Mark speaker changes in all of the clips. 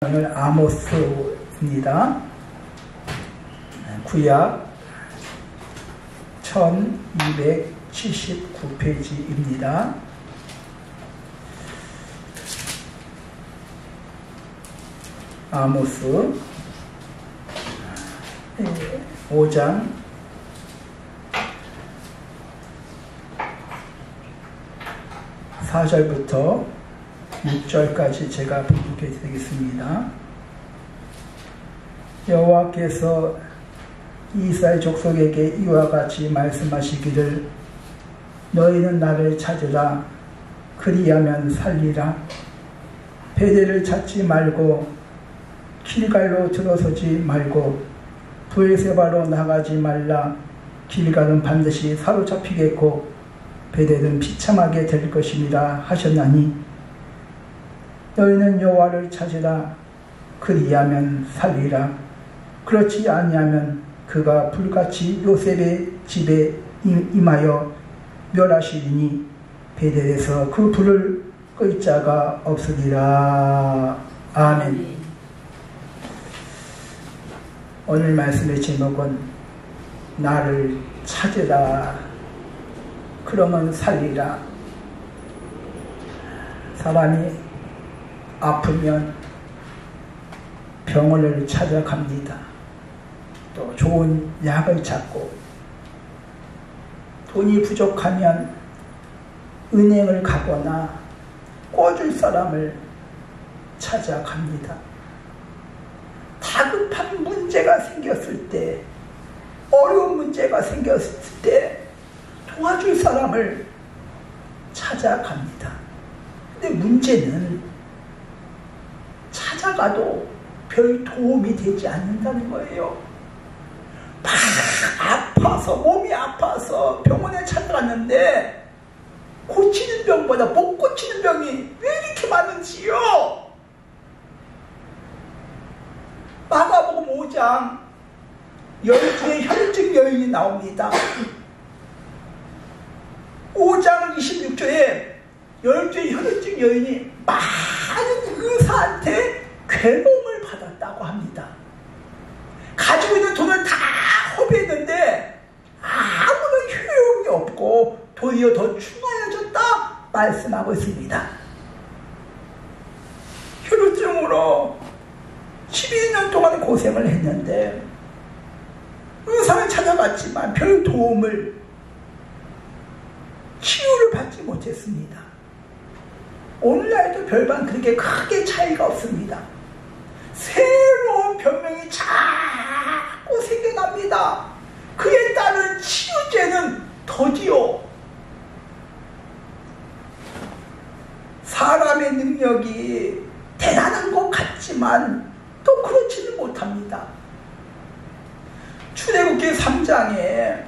Speaker 1: 오늘 아모스입니다. 구약 1279페이지입니다. 아모스 5장 4절부터 6절까지 제가 분석해 드리겠습니다. 여호와께서 이스라엘 족속에게 이와 같이 말씀하시기를 너희는 나를 찾으라 그리하면 살리라. 베델을 찾지 말고 길갈로 들어서지 말고 브엘세바로 나가지 말라. 길갈은 반드시 사로잡히겠고 베델은 비참하게 될 것이니라 하셨나니 너희는 여호와를 찾으라 그리하면 살리라. 그렇지 아니하면 그가 불같이 요셉의 집에 임하여 멸하시리니 베델에서 그 불을 끌 자가 없으리라. 아멘. 오늘 말씀의 제목은 나를 찾으라 그러면 살리라. 사람이 아프면 병원을 찾아갑니다. 또 좋은 약을 찾고, 돈이 부족하면 은행을 가거나 꿔줄 사람을 찾아갑니다. 다급한 문제가 생겼을 때, 어려운 문제가 생겼을 때 도와줄 사람을 찾아갑니다. 근데 문제는 찾아가도 별 도움이 되지 않는다는 거예요. 막 아파서, 몸이 아파서 병원에 찾아갔는데 고치는 병보다 못 고치는 병이 왜 이렇게 많은지요? 마가복음 5장 12의 혈증 여인이 나옵니다. 5장 26절에 12의 혈증 여인이 많은 의사한테 괴로움을 받았다고 합니다. 가지고 있는 돈을 다 허비했는데 아무런 효용이 없고 도리어 더 충만해졌다 말씀하고 있습니다. 혈증으로 12년 동안 고생을 했는데 의사를 찾아갔지만 별 치유를 받지 못했습니다. 오늘날도 별반 그렇게 크게 차이가 없습니다. 새로운 병명이 자꾸 생겨납니다. 그에 따른 치유제는 더디요. 사람의 능력이 대단한 것 같지만 또 그렇지는 못합니다. 출애굽기 3장에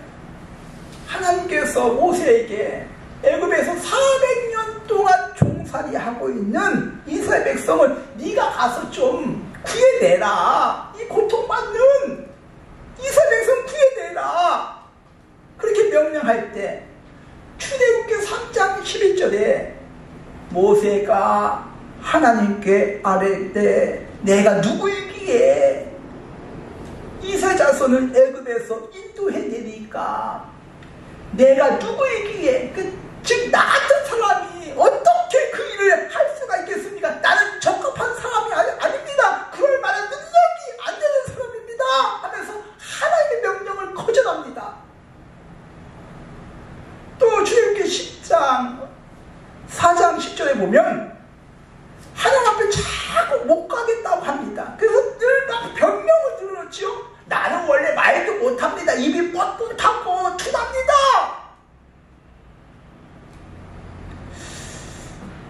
Speaker 1: 하나님께서 모세에게 애굽에서 400년 동안 종살이하고 있는 이스라엘 백성을 네가 가서 좀 구해내라. 이 고통받는 이스라엘 백성 구해내라. 그렇게 명령할 때 출애굽기 3장 11절에 모세가 하나님께 아뢰 때 내가 누구이기에 이스라엘 자손을 애굽에서 인도해내리까? 내가 누구이기에 즉 나 같은 사람이 어떻게 그 일을 할 수가 있겠습니까? 나는 적합한 사람이 아닙니다. 그럴 만한 능력이 안 되는 사람입니다 하면서 하나님의 명령을 거절합니다. 또 출애굽기 10장 4장 10절에 보면 하나님 앞에 자꾸 못 가겠다고 합니다. 그래서 늘 변명을 들었죠. 나는 원래 말도 못합니다. 입이 뻣뻣하고 둔합니다.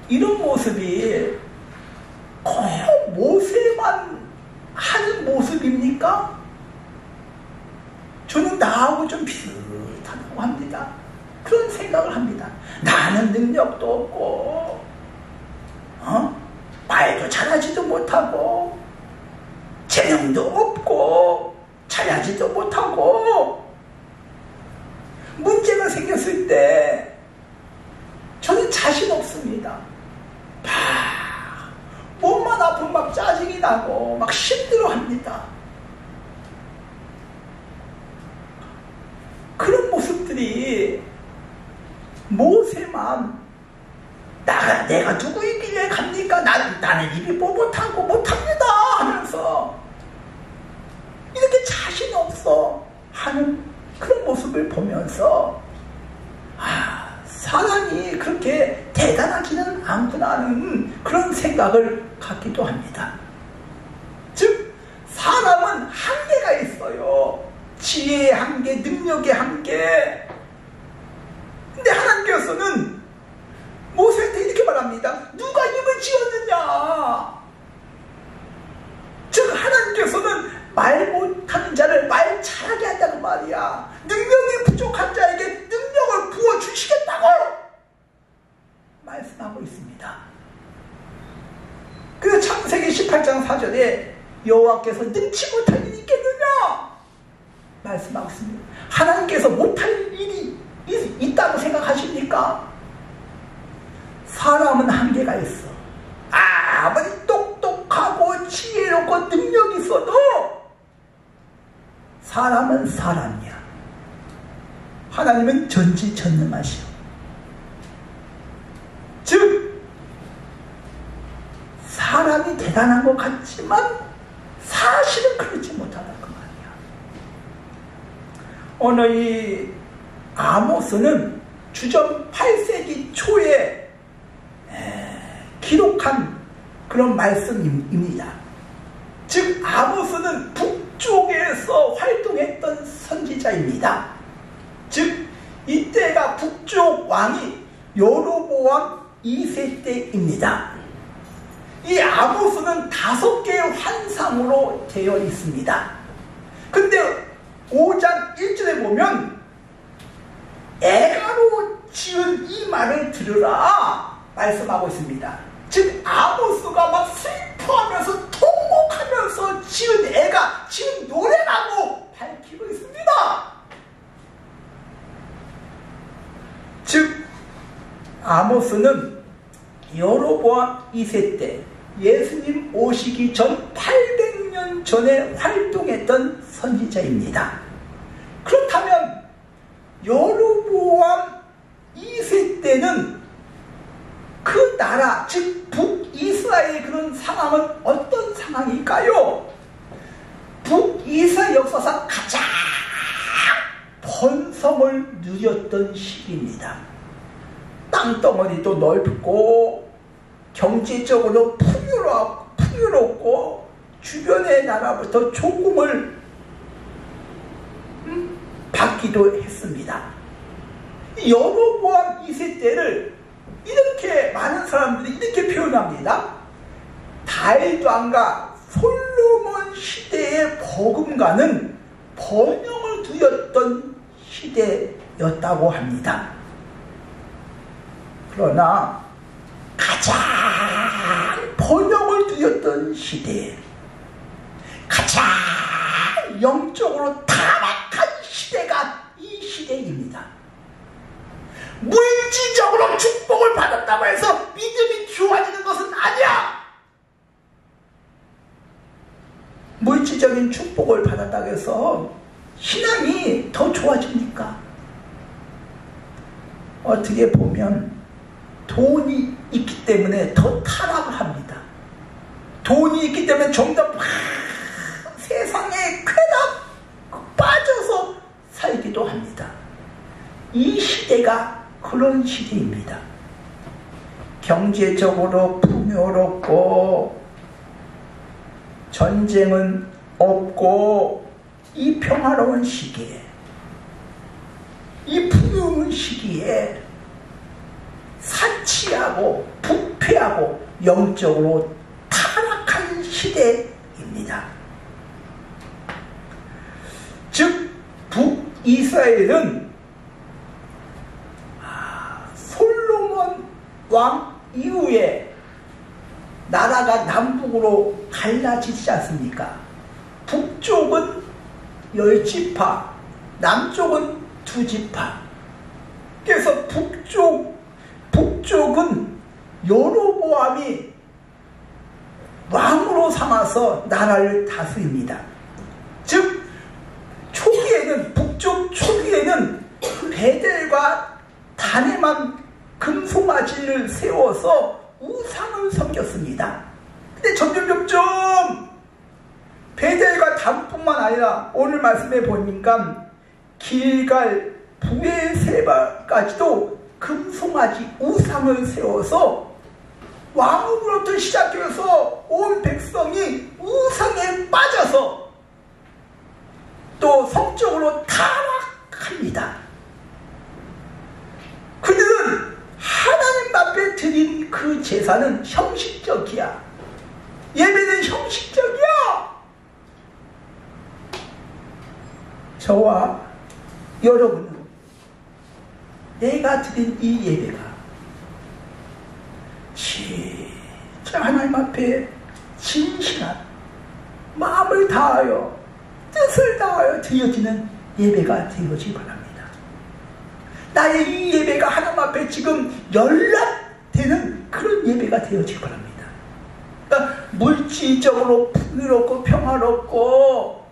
Speaker 1: 이런 모습이 꼭 모세만 하는 모습입니까? 저는 나하고 좀 비슷하다고 합니다. 그런 생각을 합니다. 나는 능력도 없고 말도 잘하지도 못하고 재능도 없고 잘하지도 못하고 문제가 생겼을 때 저는 자신 없습니다. 몸만 아프면 막 짜증이 나는 못하고 막 힘들어합니다. 그런 모습들이 모세만 내가 누구이길래 갑니까? 나는 입이 뻣뻣하고 못합니다 하면서 이렇게 자신 없어 하는 그런 모습을 보면서 사람이 그렇게 대단하지는 않구나 하는 그런 생각을 갖기도 합니다. 즉 사람은 한계가 있어요. 지혜의 한계, 능력의 한계. 근데 하나님께서는 모세한테 이렇게 말합니다. 누가 입을 지었느냐? 즉 하나님께서는 말 못하는 자를 말 잘하게 한다고 말이야. 능력이 부족한 자에게 능력을 부어주시겠다고 말씀하고 있습니다. 그래서 창세기 18장 4절에 여호와께서 능치 못할 일이 있겠느냐 말씀하고 있습니다. 하나님께서 못할 일이 있다고 생각하십니까? 사람은 한계가 있어. 아무리 똑똑하고 지혜롭고 능력이 있어도 사람은 사람이야. 하나님은 전지전능하시오. 즉 사람이 대단한 것 같지만 사실은 그렇지 못하다 그 말이야. 오늘 이 아모스는 주전 8세기 초에 기록한 그런 말씀입니다. 즉 아모스는 북쪽에서 활동했던 선지자입니다. 즉 이때가 북쪽 왕이 여로보암 2세 때입니다. 이 아모스는 5개의 환상으로 되어 있습니다. 근데 5장 1절에 보면 애가로 지은 이 말을 들으라 말씀하고 있습니다. 즉 아모스가 막 슬퍼하면서 통곡하면서 지은 애가 지은 노래라고 밝히고 있습니다. 즉 아모스는 여로보암 2세 때 예수님 오시기 전 800년 전에 활동했던 선지자입니다. 그렇다면 여로보암 2세 때는 그 나라 즉 북이스라엘의 그런 상황은 어떤 상황일까요? 북이스라엘 역사상 가장 번성을 누렸던 시기입니다. 땅덩어리도 넓고 경제적으로 풍요롭고 주변의 나라부터 조공을 받기도 했습니다. 여로보암 2세 때를 이렇게 많은 사람들이 이렇게 표현합니다. 다윗왕과 솔로몬 시대의 버금가는 번영을 누렸던 시대였다고 합니다. 그러나 가장 번영을 누렸던 시대, 가장 영적으로 타락한 시대가 이 시대입니다. 물질적으로 축복을 받았다고 해서 믿음이 좋아지는 것은 아니야. 물질적인 축복을 받았다고 해서 신앙이 더 좋아집니까? 어떻게 보면 돈이 있기 때문에 더 타락을 합니다. 돈이 있기 때문에 좀 더 세상에 쾌락 빠져서 살기도 합니다. 이 시대가 그런 시대입니다. 경제적으로 풍요롭고 전쟁은 없고 이 평화로운 시기에, 이 풍요로운 시기에 사치하고 부패하고 영적으로 타락한 시대입니다. 즉 북이스라엘은 솔로몬 왕 이후에 나라가 남북으로 갈라지지 않습니까? 북쪽은 10지파, 남쪽은 2지파. 그래서 북쪽은 여로보암이 왕으로 삼아서 나라를 다스립니다. 즉 초기에는 북쪽 초기에는 베델과 단에만 금송아지를 세워서 우상을 섬겼습니다. 근데 점점 베델과 단뿐만 아니라 오늘 말씀에 보니까 길갈 부에세바까지도 금송아지 우상을 세워서 왕으로부터 시작해서 온 백성이 우상에 빠져서 또 성적으로 타락합니다. 그들은 하나님 앞에 드린 그 제사는 형식적이야. 예배는 형식적이야. 저와 여러분은 내가 드린 이 예배가 진짜 하나님 앞에 진실한 마음을 다하여 뜻을 다하여 드려지는 예배가 되어지기 바랍니다. 나의 이 예배가 하나님 앞에 지금 연락되는 그런 예배가 되어지기 바랍니다. 그러니까 물질적으로 풍요롭고 평화롭고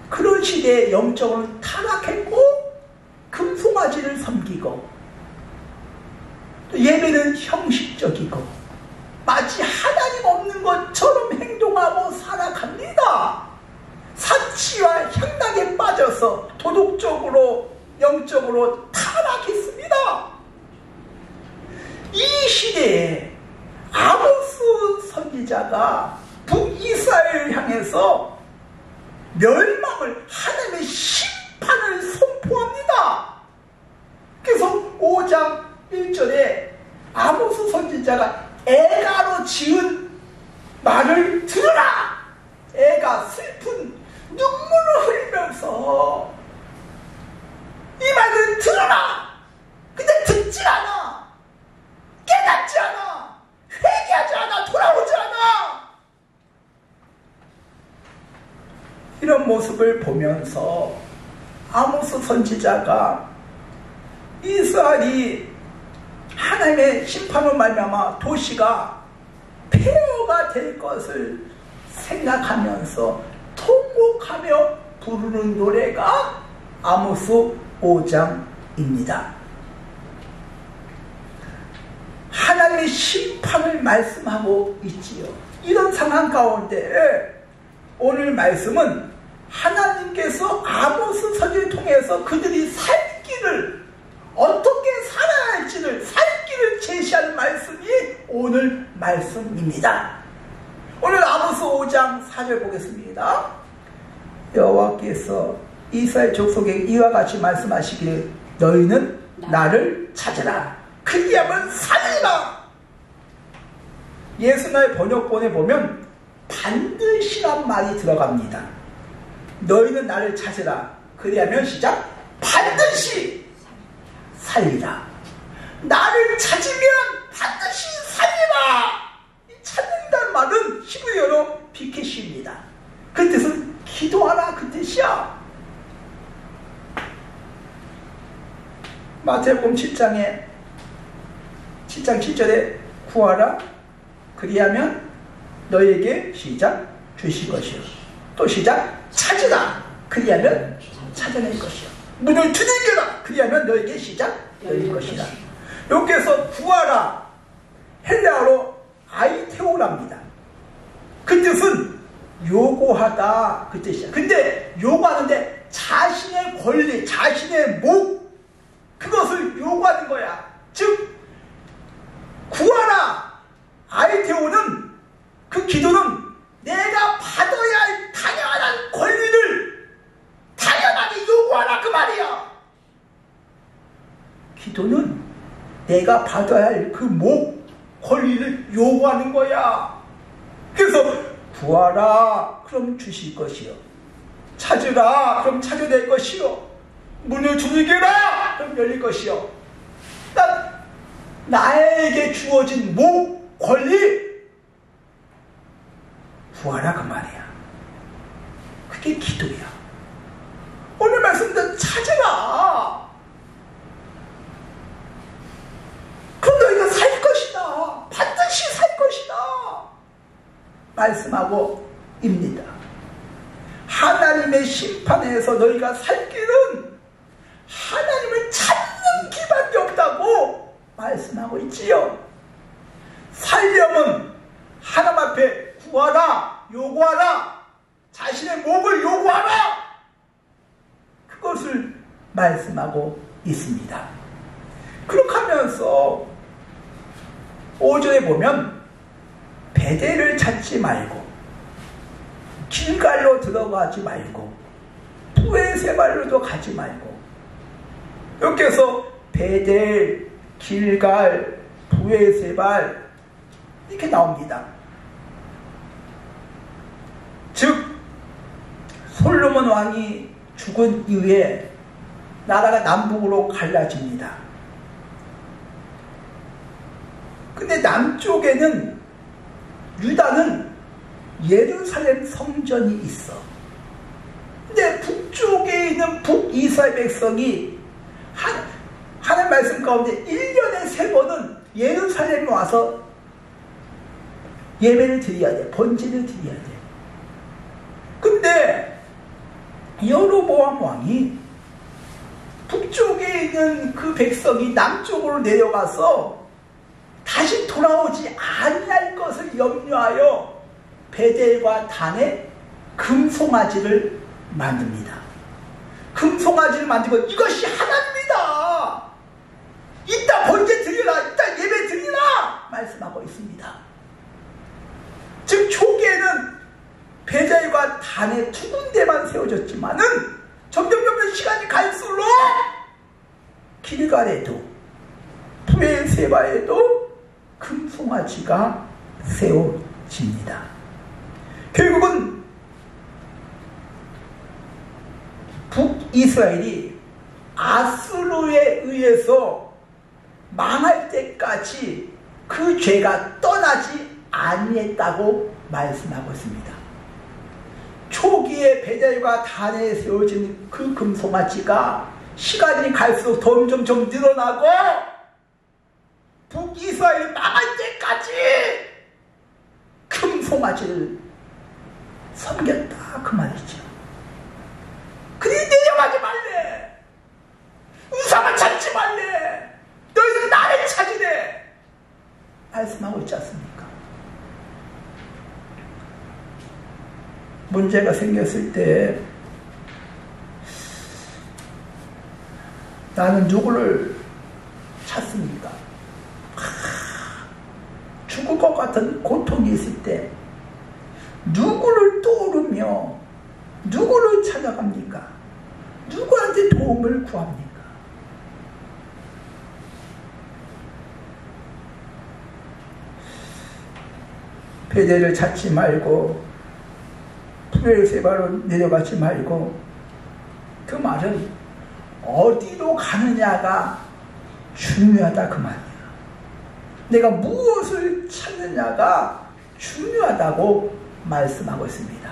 Speaker 1: 그런 시대에 영적으로 타락했고 금송아지를 섬기고 또 예배는 형식적이고 마치 하나님 없는 것처럼 행동하고 살아갑니다. 사치와 향락에 빠져서 도덕적으로 영적으로 타락했습니다. 이 시대에 아모스 선지자가 북이스라엘을 향해서 멸망을 하나님의 심판을 선포합니다. 그래서 5장 1절에 아모스 선지자가 애가로 지은 말을 들으라. 애가 슬픈 눈물을 흘리면서 이 말을 들으라. 근데 듣지 않아. 깨닫지 않아. 회개하지 않아. 돌아오지 않아. 이런 모습을 보면서 아모스 선지자가 이스라엘이 하나님의 심판으로 말미암아 도시가 폐허가 될 것을 생각하면서 통곡하며 부르는 노래가 아모스 5장입니다. 하나님의 심판을 말씀하고 있지요. 이런 상황 가운데 오늘 말씀은 하나님께서 아모스 선지를 통해서 그들이 살 길을 어떻게 살아야 할지를 살 길을 제시하는 말씀이 오늘 말씀입니다. 오늘 아모스 5장 4절 보겠습니다. 여호와께서 이스라엘 족속에게 이와 같이 말씀하시기를 너희는 나를 찾으라. 그리하면 살리라. 예수나의 번역본에 보면 반드시란 말이 들어갑니다. 너희는 나를 찾으라. 그리하면 시작. 반드시 살리라. 나를 찾으면 반드시 살리라. 이 찾는다는 말은 히브리어로 비케시입니다. 그 뜻은 기도하라 그 뜻이야. 마태복음 7장 7절에 구하라. 그리하면 너에게 시작 주실 것이요. 또 시작 찾으라. 그리하면 찾아낼 것이요. 문을 두들겨라. 그리하면 너에게 시작 열릴 것이다. 여기에서 구하라 헬라어로 아이테오랍니다. 그 뜻은 요구하다 그 뜻이야. 근데 요구하는데 자신의 권리, 자신의 목 그것을 요구하는 거야. 즉 구하라 아이테오는 그 기도는 내가 받아야 할 당연한 권리를 당연하게 요구하라 그 말이야. 기도는 내가 받아야 할 그 목 권리를 요구하는 거야. 그래서 구하라 그럼 주실 것이요. 찾으라 그럼 찾아낼 것이요. 문을 두들겨라 그럼 열릴 것이요. 나에게 주어진 목 권리 구하라 그 말이야. 그게 기도야. 오늘 말씀도 찾으라. 그럼 너희가 살 것이다. 반드시 살 것이다. 말씀하고 입니다. 하나님의 심판에서 너희가 살 길은 하나님을 찾는 길밖에 없다고 말씀하고 있지요. 살려면 하나님 앞에 구하라, 요구하라, 자신의 몸을 요구하라, 그것을 말씀하고 있습니다. 그렇게 하면서 5절에 보면 베델을 찾지 말고 길갈로 들어가지 말고 부에세발로도 가지 말고, 여기서 베델, 길갈, 부에세발 이렇게 나옵니다. 즉 솔로몬 왕이 죽은 이후에 나라가 남북으로 갈라집니다. 근데 남쪽에는, 유다는 예루살렘 성전이 있어. 근데 북쪽에 있는 북이스라엘 백성이 하나님 말씀 가운데 1년에 3번은 예루살렘에 와서 예배를 드려야 돼. 번제를 드려야 돼. 근데 여로보암 왕이 북쪽에 있는 그 백성이 남쪽으로 내려가서 다시 돌아오지 아니할 것을 염려하여 베델과 단에 금송아지를 만듭니다. 금송아지를 만들고 이것이 하나님이다, 이따 번제 드리라, 이따 예배 드리라 말씀하고 있습니다. 즉 초기에는 베델과 단에 2군데만 세워졌지만은 점점 시간이 갈수록 길갈에도 부에세바에도 금송아지가 세워집니다. 결국은 북이스라엘이 아수르에 의해서 망할 때까지 그 죄가 떠나지 아니했다고 말씀하고 있습니다. 초기에 베델과 단에 세워진 그 금송아지가 시간이 갈수록 점점 늘어나고 북이스라엘이 망할 때까지 금송아지를 섬겼다 그 말이죠. 그리 내려가지 말래, 우상을 찾지 말래, 너희들 나를 찾으래 말씀하고 있지 않습니까? 문제가 생겼을 때 나는 누구를 찾습니까? 죽을 것 같은 고통이 있을 때 누구를 떠오르며 누구를 찾아갑니까? 누구한테 도움을 구합니까? 베델을 찾지 말고 부에세바로 내려가지 말고, 그 말은 어디로 가느냐가 중요하다 그 말이야. 내가 무엇을 찾느냐가 중요하다고 말씀하고 있습니다.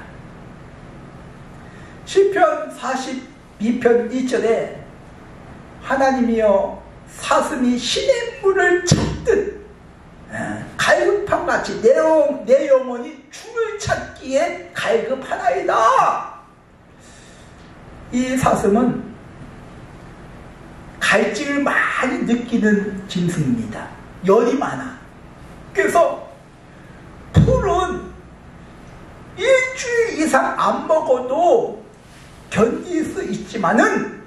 Speaker 1: 시편 42편 2절에 하나님이여 사슴이 시냇물을 찾듯 갈급함같이 내 영혼이 주를 찾기에 갈급하나이다. 이 사슴은 갈증을 많이 느끼는 짐승입니다. 열이 많아. 그래서 풀은 일주일 이상 안 먹어도 견딜 수 있지만은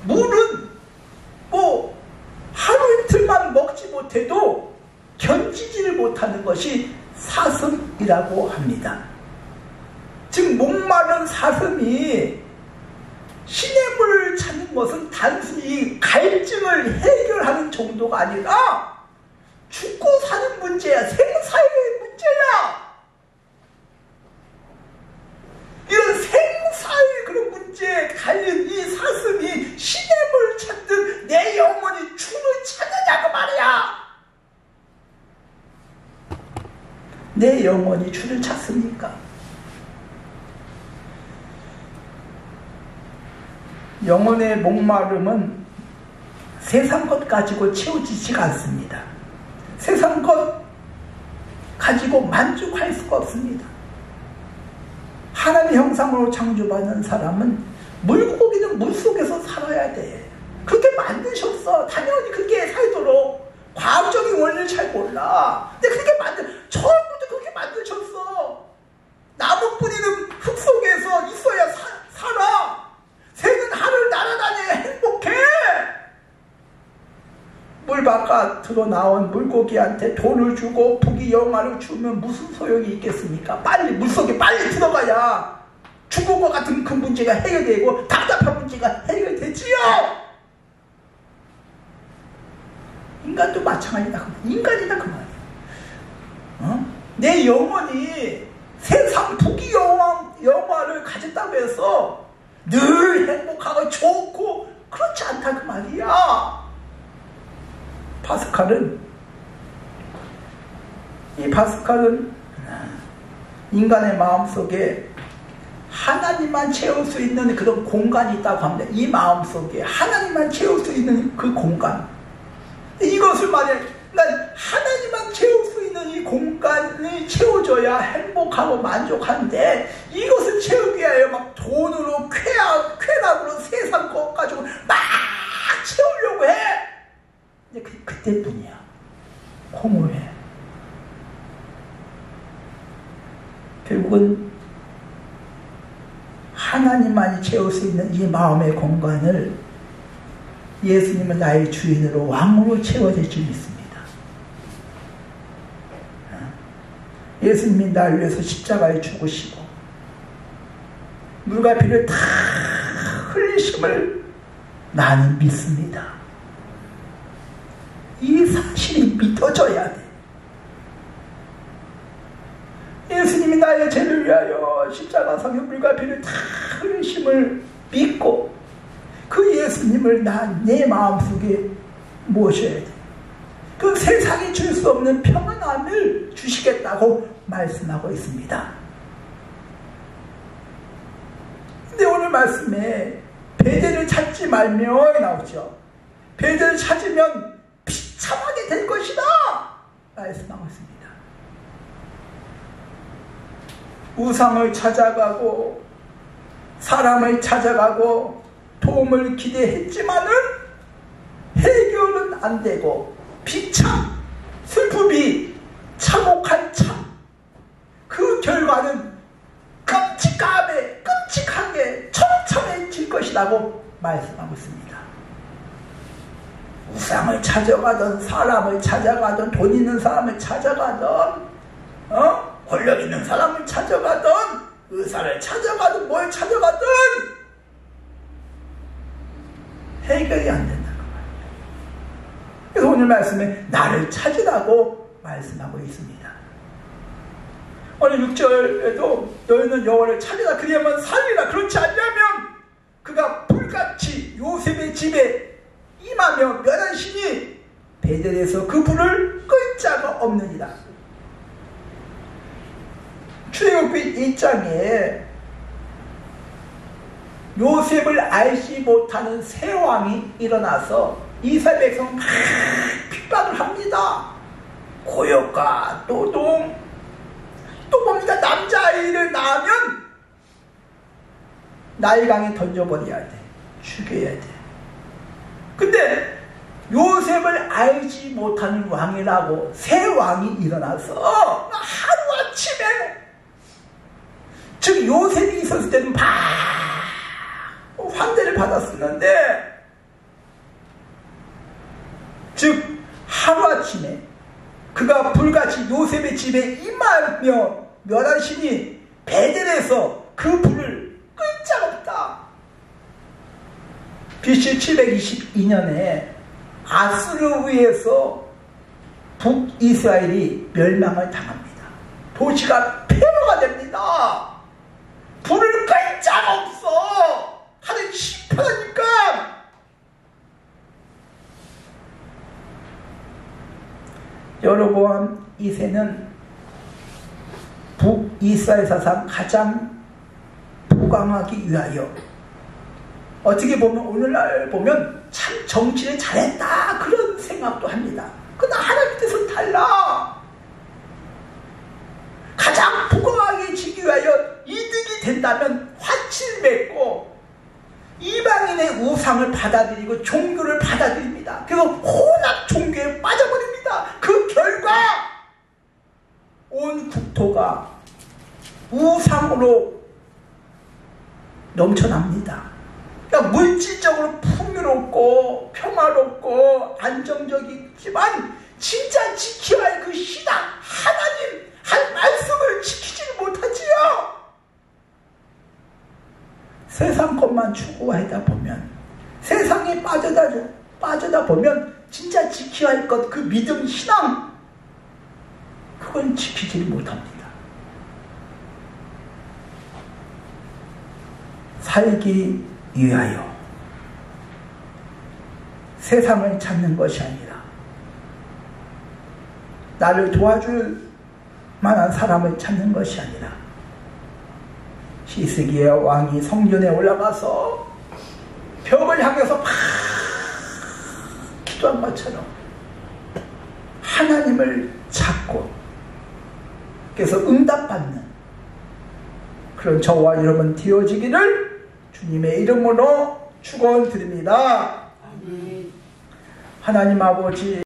Speaker 1: 물은 뭐 하루 이틀만 먹지 못해도 견디지를 못하는 것이 사슴이라고 합니다. 즉 목마른 사슴이 시냇물을 찾는 것은 단순히 갈증을 해결하는 정도가 아니라 죽고 사는 문제야. 생사의 문제야. 이런 생사의 그런 문제에 갈린 이 사슴이 시냇물을 찾듯 내 영혼이 주를 찾느냐고 말이야. 내 영혼이 주를 찾습니까? 영혼의 목마름은 세상 것 가지고 채워지지가 않습니다. 세상 것 가지고 만족할 수가 없습니다. 하나님의 형상으로 창조받는 사람은 물고기는 물속에서 살아야 돼. 그렇게 만드셨어. 당연히 그렇게 살도록. 과학적인 원리를 잘 몰라. 근데 그렇게 처음부터 그렇게 만드셨어. 나무뿌리는 흙 속에서 있어야 살아. 새는 하늘 날아다녀야 행복해. 물 바깥으로 나온 물고기한테 돈을 주고 부귀영화를 주면 무슨 소용이 있겠습니까? 물속에 빨리 들어가야 죽음과 같은 그 문제가 해결되고 답답한 문제가 해결되지요. 인간도 마찬가지다. 인간이다 그 말이야. 내 영혼이 세상 부귀영화를 가졌다고 해서 늘 행복하고 좋고 그렇지 않다 그 말이야. 파스칼은 인간의 마음속에 하나님만 채울 수 있는 그런 공간이 있다고 합니다. 이 마음속에 하나님만 채울 수 있는 그 공간. 이것을 말해, 난 하나님만 채울 수 있는 이 공간을 채워줘야 행복하고 만족한데, 이것을 채우기 위하여 막 돈으로 쾌락으로 세상 것 가지고 막 채우려고 해. 근데 그때뿐이야. 허무해. 결국은 하나님만이 채울 수 있는 이 마음의 공간을 예수님은 나의 주인으로 왕으로 채워질 줄 믿습니다. 예수님이 나를 위해서 십자가에 죽으시고 물과 피를 다 흘리심을 나는 믿습니다. 이 사실이 믿어져야 돼. 예수님이 나의 죄를 위하여 십자가상에 물과 피를 다 흘리심을 믿고 그 예수님을 내 마음속에 모셔야 돼. 그 세상이 줄 수 없는 평안함을 주시겠다고 말씀하고 있습니다. 근데 오늘 말씀에 베델을 찾지 말며 나오죠. 베델을 찾으면 비참하게 될 것이다 말씀하고 있습니다. 우상을 찾아가고 사람을 찾아가고 도움을 기대했지만은 해결은 안 되고 비참, 슬픔이 참혹한 참, 그 결과는 끔찍하게 처참해질 것이라고 말씀하고 있습니다. 우상을 찾아가던 사람을 찾아가던 돈 있는 사람을 찾아가던 권력 있는 사람을 찾아가던 의사를 찾아가든 뭘 찾아가든 해결이 안 된다고 말이에요. 그래서 오늘 말씀에 나를 찾으라고 말씀하고 있습니다. 오늘 6절에도 너희는 여호와를 찾으라 그리하면 살리라. 그렇지 않냐면 그가 불같이 요셉의 집에 임하며 멸하시니 베델에서 그 불을 끌 자가 없느니라. 출애굽기 1장에 요셉을 알지 못하는 새 왕이 일어나서 이스라엘 백성을 막 핍박을 합니다. 고역과 노동, 또 뭡니까? 남자아이를 낳으면 나일강에 던져버려야 돼. 죽여야 돼. 근데 요셉을 알지 못하는 왕이라고 새 왕이 일어나서 하루아침에, 즉 요셉이 있었을 때는 환대를 받았었는데, 즉 하루아침에 그가 불같이 요셉의 집에 임하며 멸하시니 베델에서 그 불을 끌 자가 없다. BC 722년에 아수르에 의해서 북이스라엘이 멸망을 당합니다. 도시가 폐허가 됩니다. 불을 끌 자가 없어. 하늘 시퍼하니까. 여로보암 2세는 북이스라엘 사상 가장 부강하기 위하여, 어떻게 보면 오늘날 보면 참 정치를 잘했다 그런 생각도 합니다. 그러나 하나님 뜻은 달라. 된다면 화치를 맺고 이방인의 우상을 받아들이고 종교를 받아들입니다. 그래서 혼합 종교에 빠져버립니다. 그 결과 온 국토가 우상으로 넘쳐납니다. 그러니까 물질적으로 풍요롭고 평화롭고 안정적이지만 진짜 지켜야 할 그 신앙, 하나님 한 말씀을 지키지를 못하지요. 세상 것만 추구하다 보면, 세상에 빠져다 보면 진짜 지켜야 할 것, 그 믿음, 신앙, 그건 지키지를 못합니다. 살기 위하여 세상을 찾는 것이 아니라 나를 도와줄 만한 사람을 찾는 것이 아니라 히스기야 왕이 성전에 올라가서 벽을 향해서 막 기도한 것처럼 하나님을 찾고 그래서 응답받는 그런 저와 여러분 되어지기를 주님의 이름으로 축원드립니다. 하나님 아버지,